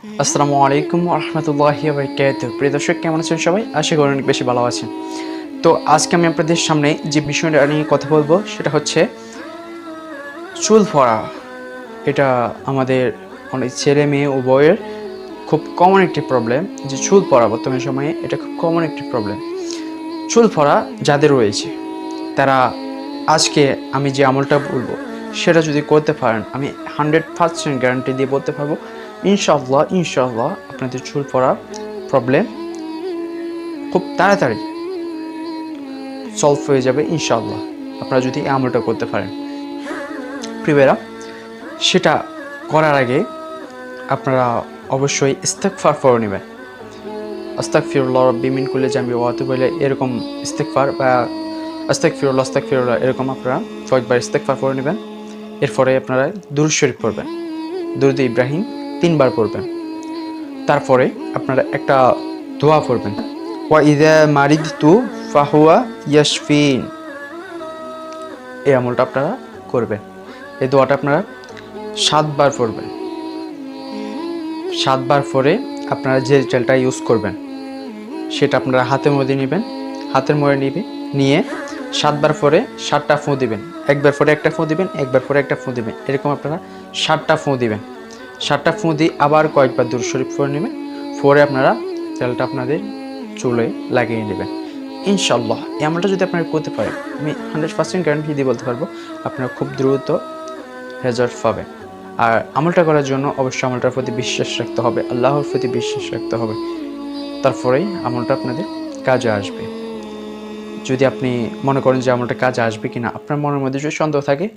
আসসালামু আলাইকুম ওয়া রাহমাতুল্লাহি ওয়া বারাকাতুহু। প্রিয় দর্শক, কেমন আছেন সবাই? আশা করি অনেক বেশি ভালো আছেন। তো আজকে আমি আপনাদের সামনে যে বিষয়টা নিয়ে কথা বলবো সেটা হচ্ছে চুল পড়া। এটা আমাদের অনেক ছেলে মেয়ে উভয়ের খুব কমন একটি প্রবলেম, যে চুল পড়া বর্তমান সময়ে এটা খুব কমন একটি প্রবলেম। চুল পড়া যাদের রয়েছে তারা আজকে আমি যে আমলটা বলবো সেটা যদি করতে পারেন, আমি 100% গ্যারান্টি দিয়ে বলতে পারবো ইনশাআল্লাহ আপনাদের চুল পড়া প্রবলেম খুব তাড়াতাড়ি সলভ হয়ে যাবে ইনশাআল্লাহ, আপনারা যদি এই আমলটা করতে পারেন। প্রিয়রা, সেটা করার আগে আপনারা অবশ্যই ইস্তেগফার পড়ে নেবেন। আস্তাগফিরুল্লাহ রাব্বি মিন কুল্লি জামবি ওয়া আতুবু ইলাইহি, এরকম ইস্তেগফার বা আস্তাগফিরুল্লাহ এরকম আপনারা কয়েকবার ইস্তেগফার পড়ে নেবেন। এরপরে আপনারা দুরূদ শরীফ পড়বেন, দুরূদ ইব্রাহিম 3 বার পড়বেন। তারপরে আপনারা একটা দোয়া পড়বেন, ওয়া ইযা মারিদতু ফাহুয়া ইয়াশফিন। এই আমলটা আপনারা করবেন। এই দোয়াটা আপনারা 7 বার পড়বেন। 7 বার পরে আপনারা যে জেলটা ইউজ করবেন সেটা আপনারা হাতের মধ্যে নেবেন। হাতের মধ্যে নিয়ে 7 বার পরে 7টা ফু দিবেন। একবার পরে একটা ফু দিবেন, একবার পরে একটা ফু দিবেন, এরকম আপনারা 7টা ফু দিবেন। 7টা ফু দিয়ে আবার কয়েকবার দুরূদ শরীফ পড়ে নেবেন। পরে আপনারা তেলটা আপনাদের চুলে লাগিয়ে নেবেন ইনশাআল্লাহ। এই আমলটা যদি আপনারা করতে পারেন, আমি 100% গ্যারান্টি দিয়ে বলতে পারবো আপনারা খুব দ্রুত রেজাল্ট পাবেন। আর আমলটা করার জন্য অবশ্যই আমলটার প্রতি বিশ্বাস রাখতে হবে, আল্লাহর প্রতি বিশ্বাস রাখতে হবে, তারপরেই আমলটা আপনাদের কাজে আসবে। যদি আপনি মনে করেন যে আমলটা কাজে আসবে কিনা, আপনার মনের মধ্যে যদি সন্দেহ থাকে,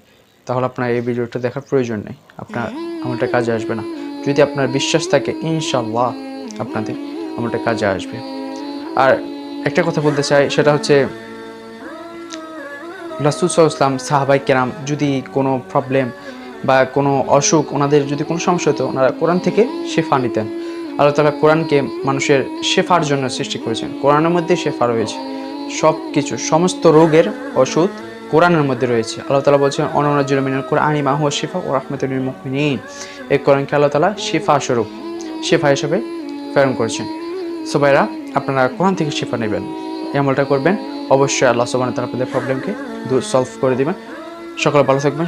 তাহলে আপনার এই ভিডিওটা দেখার প্রয়োজন নেই, আপনার আমলটা কাজে আসবে না। যদি আপনার বিশ্বাস থাকে ইনশাআল্লাহ আপনাদের আমলটা কাজে আসবে। আর একটা কথা বলতে চাই, সেটা হচ্ছে রাসূল সাল্লাল্লাহু আলাইহি ওয়াসাল্লাম, সাহাবায়ে কেরাম যদি কোনো প্রবলেম বা কোনো অসুখ, ওনাদের যদি কোনো সমস্যা হতো, ওনারা কোরআন থেকে শেফা নিতেন। আল্লাহ তাআলা কোরআনকে মানুষের শেফার জন্য সৃষ্টি করেছেন। কোরআনের মধ্যে শেফা রয়েছে, সব কিছু সমস্ত রোগের ওষুধ কোরআনের মধ্যে রয়েছে। আল্লাহ তাআলা বলছেন, ওয়ানুনাজ্জিলু মিনাল কুরআনি মা হুয়া শিফা ওয়া রাহমাতুল লিল মুমিনিন। এই কোরআনকে আল্লাহ তাআলা শিফা স্বরূপ, শিফা হিসেবে প্রেরণ করেছেন। সো ভাইরা, আপনারা কোরআন থেকে শিফা নেবেন, এই আমলটা করবেন, অবশ্যই আল্লাহ সুবহানাহু ওয়া তাআলা আপনাদের প্রবলেমকে সলভ করে দিবেন। সকলে ভালো থাকবেন।